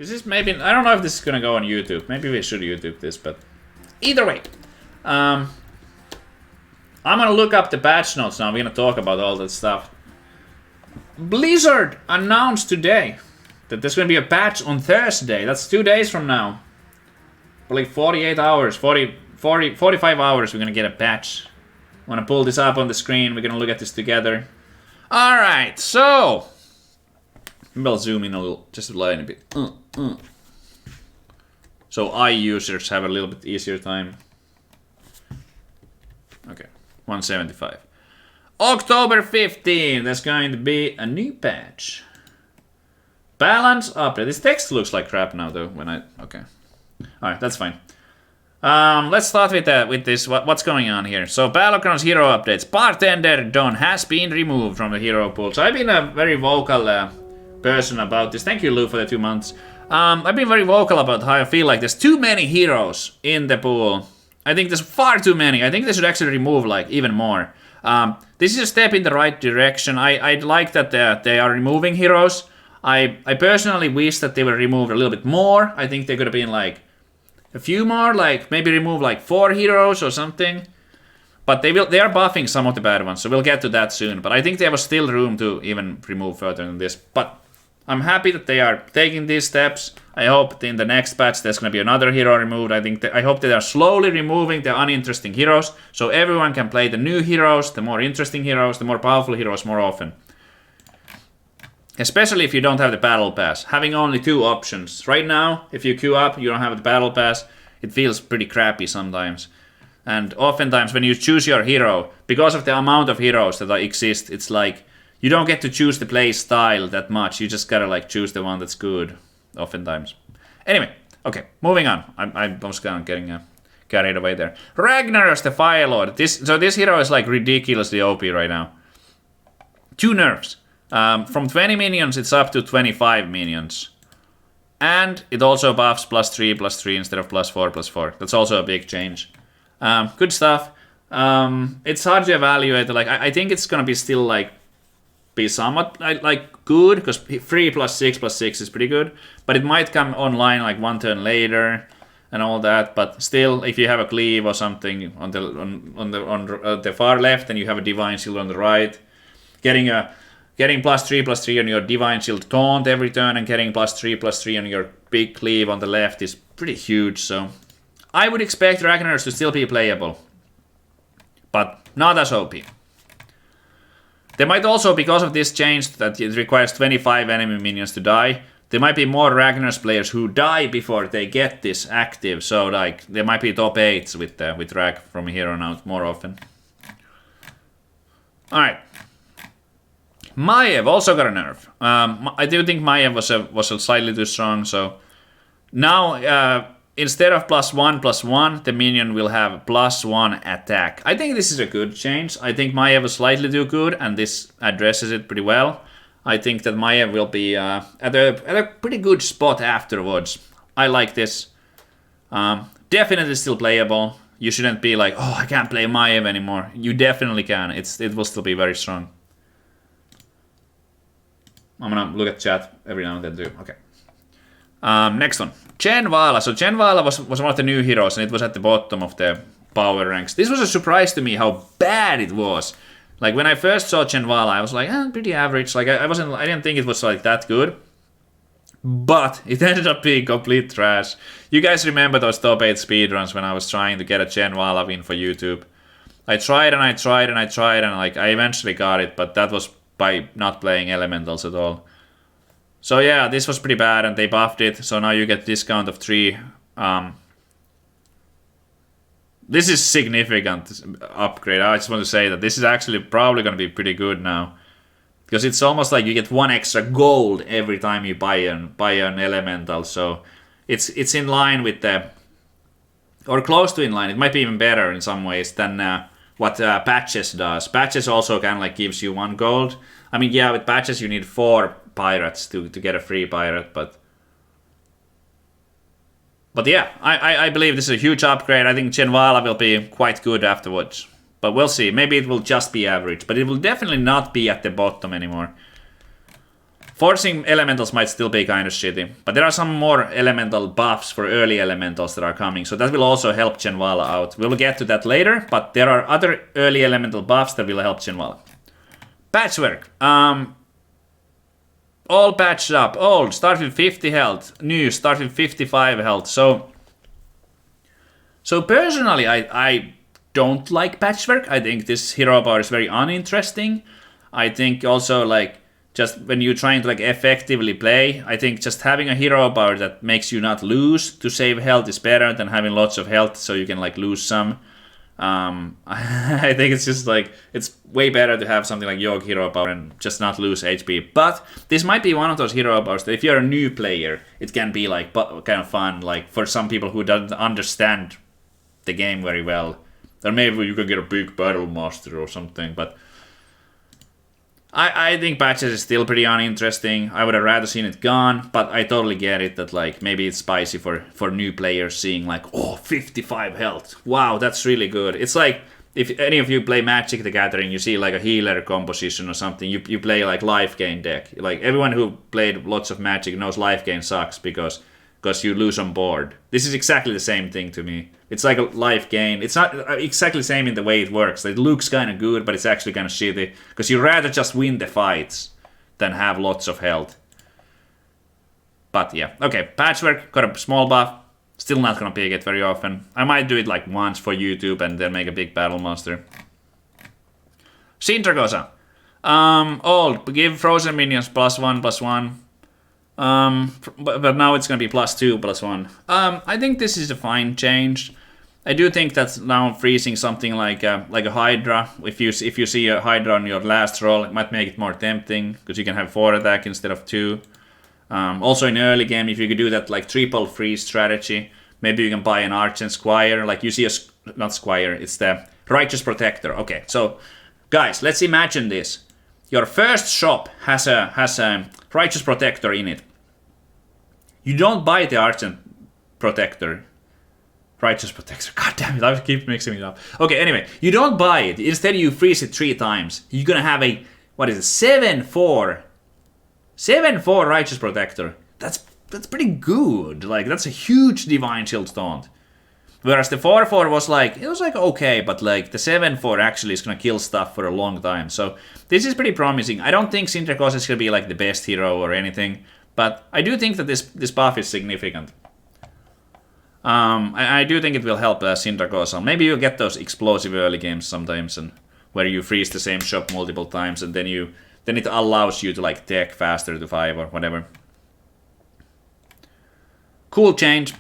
This is maybe... I don't know if this is gonna go on YouTube. Maybe we should YouTube this, but... Either way. I'm gonna look up the patch notes now. We're gonna talk about all that stuff. Blizzard announced today that there's gonna be a patch on Thursday. That's 2 days from now. For like 48 hours, 45 hours, we're gonna get a patch. I'm gonna pull this up on the screen. We're gonna look at this together. Alright, so... Maybe I'll zoom in a little, just a little bit. So eye users have a little bit easier time. Okay, 175. October 15, there's going to be a new patch. Balance update. This text looks like crap now though, when I... Okay. Alright, that's fine. Let's start with this. What's going on here? So, Battlegrounds hero updates. Bartender Don has been removed from the hero pool. So, I've been a very vocal person about this. Thank you, Lou, for the 2 months. I've been very vocal about how I feel like there's too many heroes in the pool. I think there's far too many. I think they should actually remove like even more. This is a step in the right direction. I like that they are removing heroes. I personally wish that they were removed a little bit more. I think they could have been like a few more, like maybe remove like 4 heroes or something. But they are buffing some of the bad ones, so we'll get to that soon. But I think there was still room to even remove further than this. But I'm happy that they are taking these steps. I hope in the next patch there's going to be another hero removed. I hope they are slowly removing the uninteresting heroes, so everyone can play the new heroes, the more interesting heroes, the more powerful heroes more often. Especially if you don't have the battle pass. Having only 2 options. Right now, if you queue up, you don't have the battle pass, it feels pretty crappy sometimes. And oftentimes when you choose your hero, because of the amount of heroes that exist, it's like you don't get to choose the play style that much. You just gotta like choose the one that's good, oftentimes. Anyway, okay, moving on. I was kind of getting carried away there. Ragnaros the Fire Lord. So this hero is like ridiculously OP right now. 2 nerfs. From 20 minions, it's up to 25 minions. And it also buffs +3/+3 instead of +4/+4. That's also a big change. Good stuff. It's hard to evaluate. Like I think it's gonna be still like be somewhat like good because 3 +6/+6 is pretty good. But it might come online like 1 turn later and all that. But still, if you have a cleave or something on the far left, and you have a divine shield on the right, getting +3/+3 on your divine shield taunt every turn and getting +3/+3 on your big cleave on the left is pretty huge. So I would expect Ragnaros to still be playable, but not as OP. There might also, because of this change that it requires 25 enemy minions to die, there might be more Ragnaros players who die before they get this active. So like there might be top 8s with Rag from here on out more often. All right. Maiev also got a nerf. I do think Maiev was a slightly too strong. So now instead of +1/+1, the minion will have +1 attack. I think this is a good change. I think Maiev was slightly too good, and this addresses it pretty well. I think that Maiev will be at a pretty good spot afterwards. I like this. Definitely still playable. You shouldn't be like, oh, I can't play Maiev anymore. You definitely can. It will still be very strong. I'm gonna look at chat every now and then too. Okay. Next one. Chenvaala. So Chenvaala was one of the new heroes, and it was at the bottom of the power ranks. This was a surprise to me how bad it was. Like when I first saw Chenvaala, I was like, pretty average. Like I didn't think it was like that good. But it ended up being complete trash. You guys remember those top 8 speedruns when I was trying to get a Chenvaala win for YouTube? I tried and I tried and I tried, and like I eventually got it, but that was by not playing elementals at all. So yeah, this was pretty bad, and they buffed it, so now you get discount of 3. This is significant upgrade. I just want to say that this is actually probably going to be pretty good now, because it's almost like you get 1 extra gold every time you buy an elemental. So it's in line with the, or close to in line. It might be even better in some ways than what Patches does. Patches also kind of like gives you 1 gold. I mean, yeah, with Patches you need 4 pirates to get a free pirate, but yeah, I believe this is a huge upgrade. I think Chenvaala will be quite good afterwards, but we'll see. Maybe it will just be average, but it will definitely not be at the bottom anymore. Forcing elementals might still be kind of shitty, but there are some more elemental buffs for early elementals that are coming, so that will also help Chenvaala out. We'll get to that later, but there are other early elemental buffs that will help Chenvaala. Patchwerk. All patched up. Old, start with 50 health. New, start with 55 health. So personally, I don't like Patchwerk. I think this hero power is very uninteresting. I think also like just when you're trying to like effectively play, I think just having a hero power that makes you not lose to save health is better than having lots of health so you can like lose some. I think it's just like, it's way better to have something like Yogg hero power and just not lose HP. But this might be one of those hero powers that if you're a new player, it can be like kind of fun, like for some people who don't understand the game very well. Or maybe you can get a big battle master or something, but I think Patches is still pretty uninteresting. I would have rather seen it gone, but I totally get it that like maybe it's spicy for new players seeing like, oh, 55 health. Wow, that's really good. It's like if any of you play Magic the Gathering, you see like a healer composition or something, you play like life gain deck. Like everyone who played lots of Magic knows life gain sucks because you lose on board. This is exactly the same thing to me. It's like a life gain. It's not exactly the same in the way it works. It looks kind of good, but it's actually kind of shitty. Because you'd rather just win the fights than have lots of health. But yeah, okay. Patchwerk, got a small buff. Still not gonna pick it very often. I might do it like once for YouTube and then make a big battle monster. Sindragosa. Old, give frozen minions +1/+1. But now it's gonna be +2/+1. I think this is a fine change. I do think that's now freezing something like a Hydra. If you see a Hydra on your last roll, it might make it more tempting because you can have 4 attack instead of 2. Also in early game, if you could do that like triple freeze strategy, maybe you can buy an Arch and Squire. Like you see not Squire, it's the Righteous Protector. Okay, so guys, let's imagine this. Your first shop has a Righteous Protector in it. You don't buy the Arch and Protector. Righteous Protector. God damn it, I keep mixing it up. Okay, anyway, you don't buy it. Instead, you freeze it 3 times. You're gonna have a, what is it, 7/4. 7/4 Righteous Protector. That's pretty good. Like, that's a huge Divine Shield taunt. Whereas the 4/4 was like, it was like okay, but like the 7/4 actually is gonna kill stuff for a long time. So this is pretty promising. I don't think Sindragosa is gonna be like the best hero or anything, but I do think that this buff is significant. I do think it will help Sindragosa. Maybe you'll get those explosive early games sometimes, and where you freeze the same shop multiple times, and then it allows you to like tech faster to 5 or whatever. Cool change.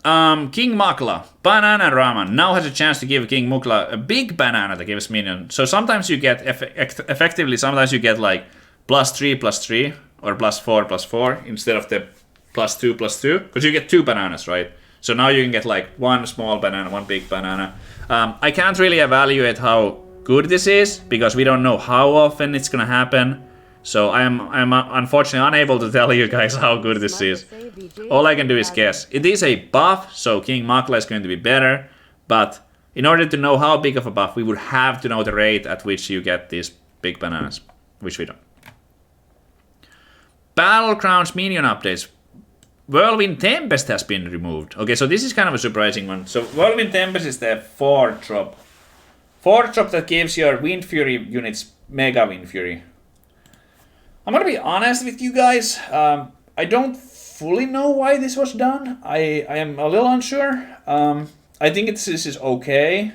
King Mukla, Banana Raman, now has a chance to give King Mukla a big banana that gives minion. So sometimes you get, effectively, sometimes you get like +3/+3 or +4/+4 instead of the +2/+2, because you get 2 bananas, right? So now you can get like 1 small banana, 1 big banana. I can't really evaluate how good this is, because we don't know how often it's gonna happen. So I'm unfortunately unable to tell you guys how good this is. All I can do is guess. It is a buff, so King Mukla is going to be better, but in order to know how big of a buff, we would have to know the rate at which you get these big bananas, which we don't. Battlegrounds minion updates. Whirlwind Tempest has been removed. Okay, so this is kind of a surprising one. So Whirlwind Tempest is the 4-drop. 4-drop that gives your Wind Fury units Mega Wind Fury. I'm gonna be honest with you guys. I don't fully know why this was done. I am a little unsure. I think this is okay.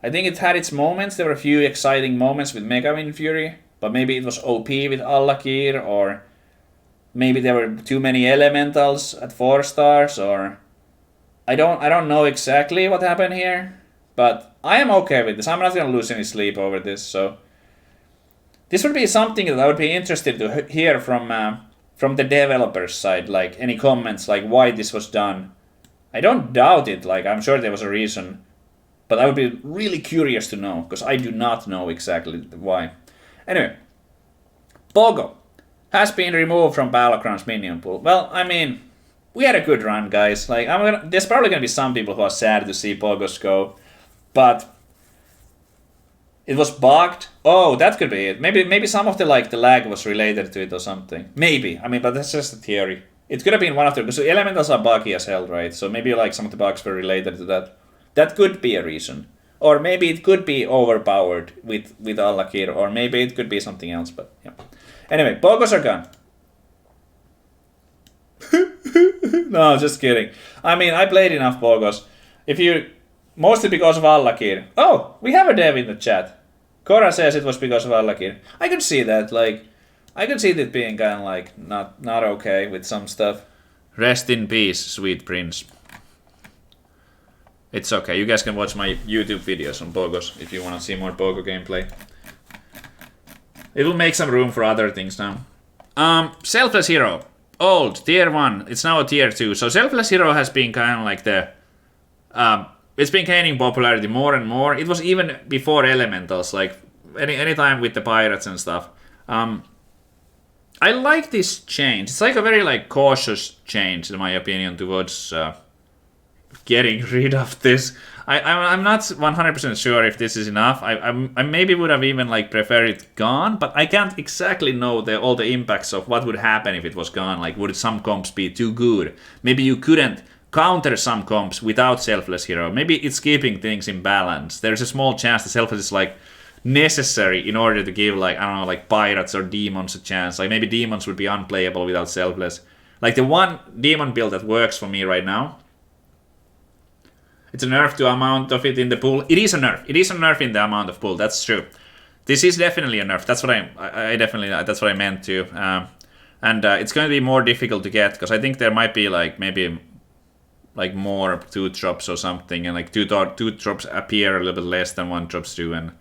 I think it had its moments. There were a few exciting moments with Mega Wind Fury, but maybe it was OP with Allakir, or maybe there were too many elementals at 4 stars, or I don't know exactly what happened here, but I am okay with this. I'm not gonna lose any sleep over this, so this would be something that I would be interested to hear from the developers side, like any comments, like why this was done. I don't doubt it, like I'm sure there was a reason, but I would be really curious to know, because I do not know exactly why. Anyway, Pogo has been removed from Battlegrounds minion pool. Well, I mean, we had a good run, guys. Like, there's probably gonna be some people who are sad to see Pogos go, but It was bugged. Oh, that could be it. Maybe some of the the lag was related to it or something. Maybe. I mean, but that's just a theory. It could have been one of the because elementals are buggy as hell, right? So maybe some of the bugs were related to that. That could be a reason. Or maybe it could be overpowered with Allakir, or maybe it could be something else. But yeah. Anyway, Pogos are gone. No, just kidding. I mean, I played enough Pogos. Mostly because of Allakir. Oh, we have a dev in the chat. Cora says it was because of Allakir. I could see that. I could see it being kind of not okay with some stuff. Rest in peace, sweet prince. It's okay. You guys can watch my YouTube videos on Pogos if you want to see more Pogo gameplay. It will make some room for other things now. Selfless Hero. Old, tier 1. It's now a tier 2. So Selfless Hero has been kind of like the... it's been gaining popularity more and more. It was even before Elementals, like any time with the pirates and stuff. I like this change. It's like a very cautious change, in my opinion, towards getting rid of this. I'm not 100% sure if this is enough. I maybe would have even preferred it gone, but I can't exactly know all the impacts of what would happen if it was gone. Like, would some comps be too good? Maybe you couldn't counter some comps without Selfless Hero. Maybe it's keeping things in balance. There's a small chance that Selfless is necessary in order to give I don't know, pirates or demons a chance. Maybe demons would be unplayable without Selfless. The one demon build that works for me right now. It's a nerf to amount of it in the pool. It is a nerf. It is a nerf in the amount of pool. That's true. This is definitely a nerf. That's what I definitely. That's what I meant to. And it's going to be more difficult to get because I think there might be maybe more 2-drops or something, and 2-drops appear a little bit less than 1-drops do, and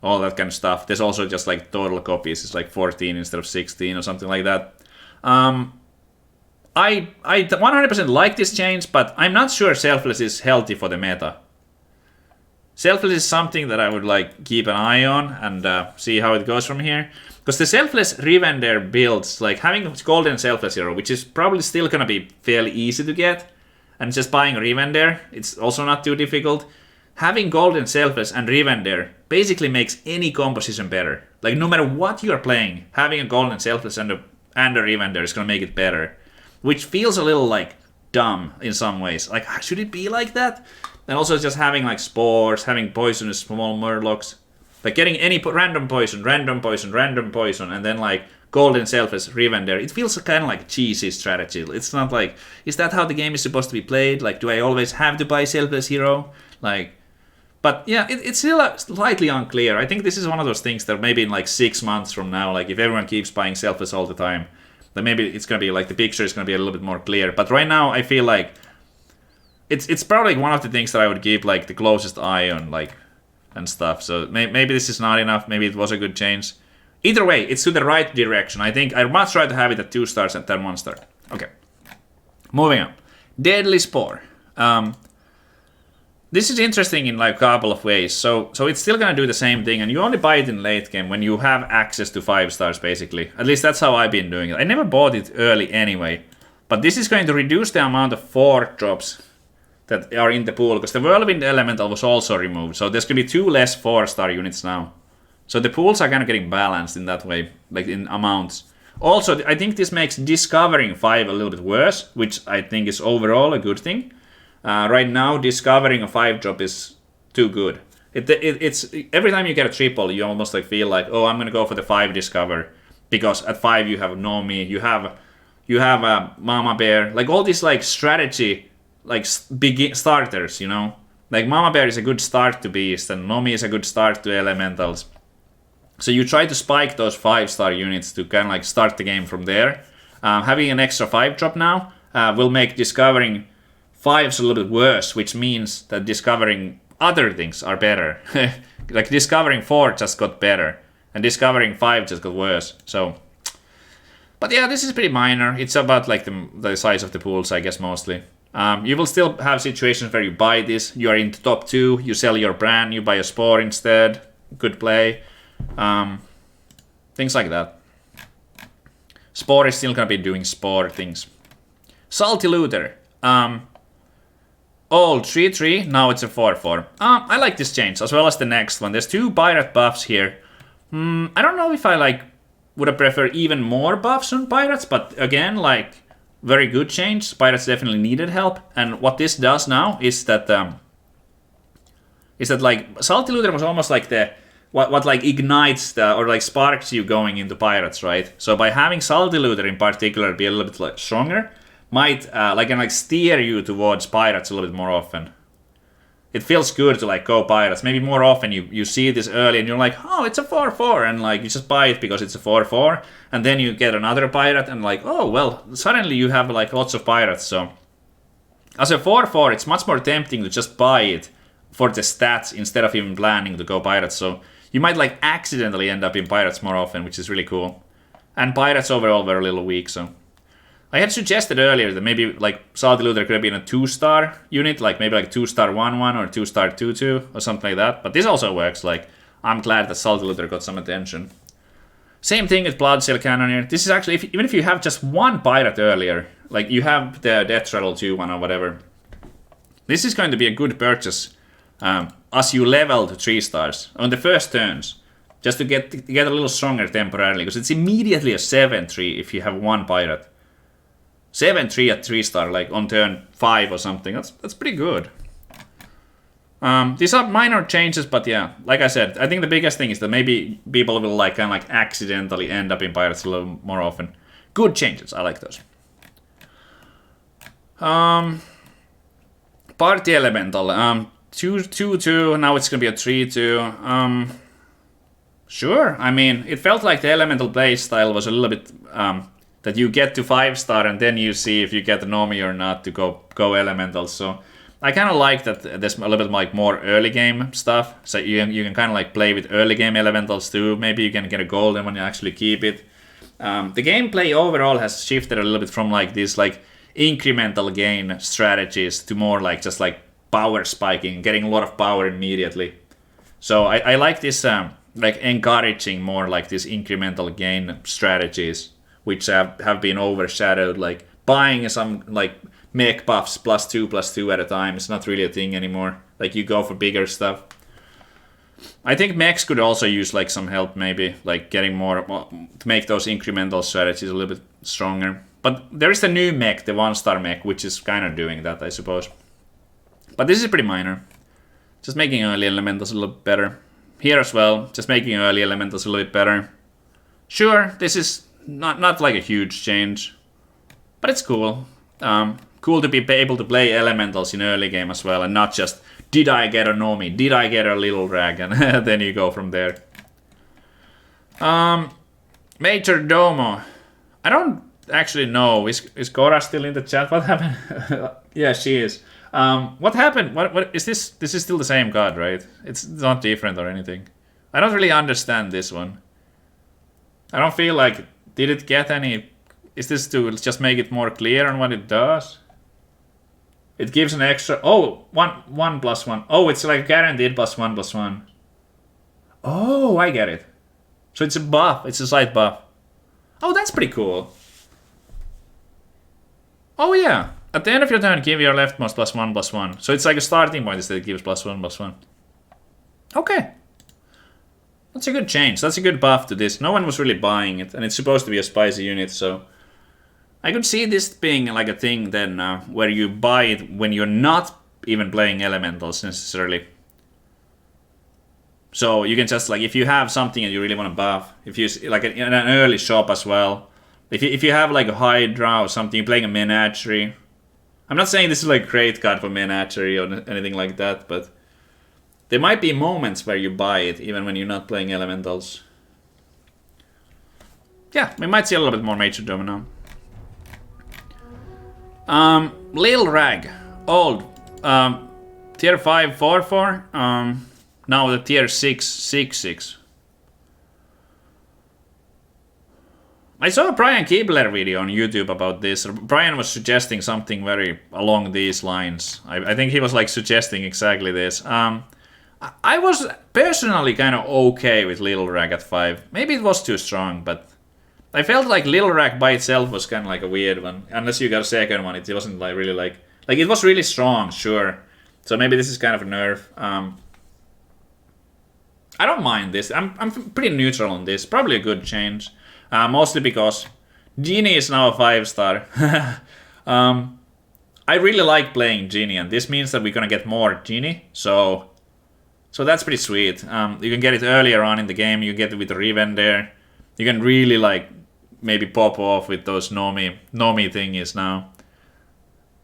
all that kind of stuff. There's also just total copies. It's 14 instead of 16 or something like that. I 100% like this change, but I'm not sure Selfless is healthy for the meta. Selfless is something that I would keep an eye on and see how it goes from here. Because the Selfless Revender builds, having Golden Selfless Hero, which is probably still gonna be fairly easy to get, and just buying Revender, it's also not too difficult. Having Golden Selfless and Revender basically makes any composition better. No matter what you're playing, having a Golden Selfless and a Revender is gonna make it better. Which feels a little dumb in some ways. Should it be like that? And also just having spores, having poisonous small murlocs. Getting any random poison, and then Golden Selfless Revender. It feels kind of like a cheesy strategy. It's not is that how the game is supposed to be played? Do I always have to buy Selfless Hero? But yeah, it's still slightly unclear. I think this is one of those things that maybe in 6 months from now, if everyone keeps buying Selfless all the time, then maybe it's gonna be the picture is gonna be a little bit more clear. But right now, I feel it's probably one of the things that I would keep the closest eye on, and stuff. So maybe this is not enough. Maybe it was a good change. Either way, it's to the right direction. I think I'd much rather have it at 2 stars than 1 star. Okay, moving on. Deadly Spore. This is interesting in a couple of ways. So it's still gonna do the same thing, and you only buy it in late game when you have access to 5 stars, basically. At least that's how I've been doing it. I never bought it early anyway. But this is going to reduce the amount of 4-drops that are in the pool, because the Whirlwind Elemental was also removed. So there's gonna be 2 less 4-star units now. So the pools are kind of getting balanced in that way, in amounts. Also, I think this makes discovering 5 a little bit worse, which I think is overall a good thing. Right now, discovering a 5-drop is too good. It's every time you get a triple, you almost feel oh, I'm gonna go for the 5 discover, because at 5 you have Nomi, you have a Mama Bear, all these strategy big starters, you know. Mama Bear is a good start to Beast, and Nomi is a good start to Elementals. So you try to spike those 5-star units to kind of start the game from there. Having an extra 5-drop now will make discovering 5's a little bit worse, which means that discovering other things are better. Discovering 4 just got better, and discovering 5 just got worse. So, but yeah, this is pretty minor. It's about the size of the pools, I guess, mostly. You will still have situations where you buy this, you are in the top 2, you sell your brand, you buy a Spore instead. Good play. Things like that. Spore is still gonna be doing Spore things. Salty Looter. old 3-3, now it's a 4-4. I like this change, as well as the next one. There's 2 pirate buffs here. I don't know if I like would have preferred even more buffs on pirates, but again, like, very good change. Pirates definitely needed help, and what this does now is that like Salty Looter was almost like the what like ignites the, or like sparks you going into pirates, right? So by having Salty Looter in particular be a little bit like stronger, might like steer you towards pirates a little bit more often. It feels good to like go pirates. Maybe more often you see this early and you're like, oh, it's a 4-4, and like you just buy it because it's a 4-4, and then you get another pirate and like, oh well, suddenly you have like lots of pirates. So as a 4-4, it's much more tempting to just buy it for the stats instead of even planning to go pirates. So you might like accidentally end up in pirates more often, which is really cool. And pirates overall were a little weak, so I had suggested earlier that maybe like Salty Looter could have been a 2-star unit, like maybe like 2-star 1-1 or 2-star 2-2 or something like that. But this also works. Like, I'm glad that Salty Looter got some attention. Same thing with Bloodsail Cannoneer. This is actually, even if you have just one pirate earlier, like you have the Death Rattle 2-1 or whatever, this is going to be a good purchase as you level to 3 stars on the first turns, just to get a little stronger temporarily, because it's immediately a 7-3 if you have one pirate. 7-3 at 3-star, like on turn 5 or something. That's pretty good. These are minor changes, but yeah, like I said, I think the biggest thing is that maybe people will like kind of like accidentally end up in pirates a little more often. Good changes, I like those. Party Elemental, 2-2, now it's gonna be a 3-2. Sure, I mean, it felt like the Elemental playstyle was a little bit that you get to 5-star and then you see if you get the Nomi or not to go Elementals. So I kind of like that there's a little bit like more early game stuff. So you can kind of like play with early game Elementals too. Maybe you can get a golden when you actually keep it. The gameplay overall has shifted a little bit from like these like incremental gain strategies to more like just like power spiking, getting a lot of power immediately. So I like this like encouraging more like these incremental gain strategies, which have been overshadowed. Like buying some like mech buffs +2/+2 at a time is not really a thing anymore. Like you go for bigger stuff. I think mechs could also use like some help, maybe like getting more to make those incremental strategies a little bit stronger. But there is the new mech, the 1-star mech, which is kind of doing that, I suppose. But this is pretty minor. Just making early elementals a little better. Here as well, just making early elementals a little bit better. Sure, this is not like a huge change, but it's cool. Cool to be able to play elementals in early game as well, and not just, did I get a Nomi, did I get a little rag, and then you go from there. Major Domo. I don't actually know. Is Cora still in the chat? What happened? Yeah, she is. What happened? What is this? This is still the same card, right? It's not different or anything. I don't really understand this one. I don't feel like, did it get any? Is this to just make it more clear on what it does? It gives an extra. Oh, 1/1. Oh, it's like guaranteed +1/+1. Oh, I get it. So it's a buff. It's a side buff. Oh, that's pretty cool. Oh yeah. At the end of your turn, give your leftmost +1/+1. So it's like a starting point instead it gives +1/+1. Okay. That's a good change. That's a good buff to this. No one was really buying it, and it's supposed to be a spicy unit, so I could see this being like a thing then, where you buy it when you're not even playing elementals necessarily. So you can just like, if you have something and you really want to buff, if you like in an early shop as well, if you have like a Hydra or something, you're playing a Menagerie. I'm not saying this is like a great card for Menagerie or anything like that, but there might be moments where you buy it even when you're not playing elementals. Yeah, we might see a little bit more Major Domo now. Lil Rag, old, tier 5 4/4, now the tier 6 6/6. I saw a Brian Kibler video on YouTube about this. Brian was suggesting something very along these lines. I think he was like suggesting exactly this. I was personally kind of okay with Lil Rag at 5. Maybe it was too strong, but I felt like Lil Rag by itself was kind of like a weird one. Unless you got a second one, it wasn't like really like Like, it was really strong, sure. So maybe this is kind of a nerf. I don't mind this. I'm pretty neutral on this. Probably a good change. Mostly because Djinni is now a 5-star. I really like playing Djinni, and this means that we're gonna get more Djinni. So that's pretty sweet. You can get it earlier on in the game. You get it with the Riven there. You can really like maybe pop off with those Nomi thingies now.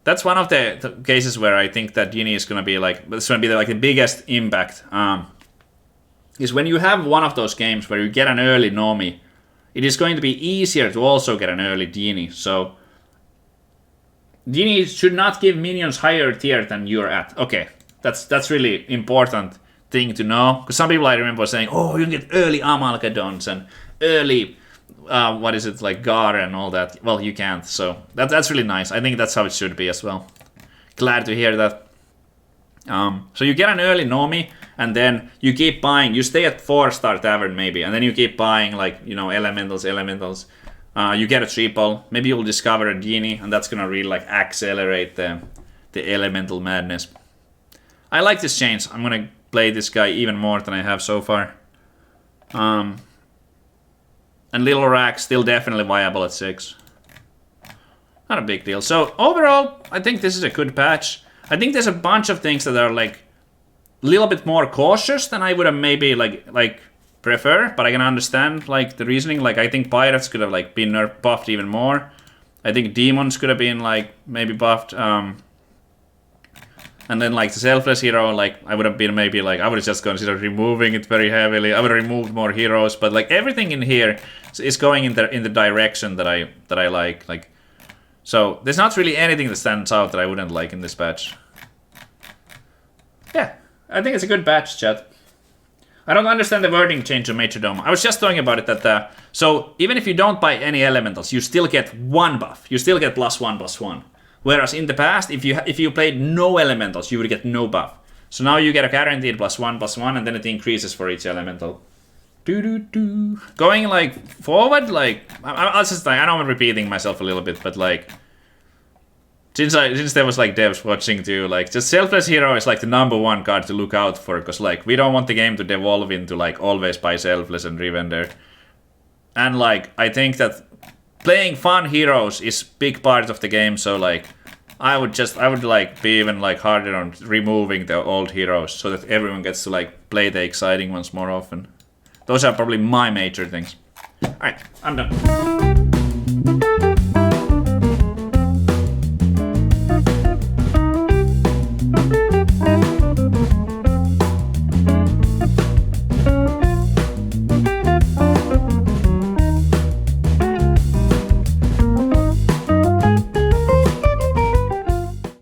That's one of the cases where I think that Djinni is gonna be like, it's gonna be like the biggest impact. Is when you have one of those games where you get an early Nomi, it is going to be easier to also get an early Djinni. So Djinni should not give minions higher tier than you're at. Okay, that's really important thing to know. Because some people I remember saying, oh, you can get early Amalgadons and early, what is it, like Gar and all that. Well, you can't. So that's really nice. I think that's how it should be as well. Glad to hear that. So you get an early Nomi, and then you keep buying. You stay at 4-star tavern maybe, and then you keep buying like, you know, elementals. You get a triple. Maybe you'll discover a Djinni, and that's gonna really like accelerate the elemental madness. I like this change. I'm gonna play this guy even more than I have so far. And Little Rack still definitely viable at 6. Not a big deal. So overall, I think this is a good patch. I think there's a bunch of things that are like a little bit more cautious than I would have maybe like prefer, but I can understand like the reasoning. Like I think Pirates could have like been buffed even more. I think Demons could have been like maybe buffed. And then like the Selfless hero, like I would have been maybe like, I would have just considered removing it very heavily. I would have removed more heroes, but like everything in here is going in the direction that I like. Like, so there's not really anything that stands out that I wouldn't like in this patch. Yeah, I think it's a good patch, chat. I don't understand the wording change to Major Dome. I was just talking about it that, so even if you don't buy any elementals, you still get 1 buff. You still get +1/+1. Whereas in the past, if you played no elementals, you would get no buff. So now you get a guaranteed +1/+1, and then it increases for each elemental. Going like forward, like I'll just like, I know I'm repeating myself a little bit, but like since there was like devs watching too, like just Selfless hero is like the #1 card to look out for, because like we don't want the game to devolve into like always buy Selfless and Rivender. And like I think that playing fun heroes is big part of the game, so like I would like be even like harder on removing the old heroes so that everyone gets to like play the exciting ones more often. Those are probably my major things. Alright, I'm done.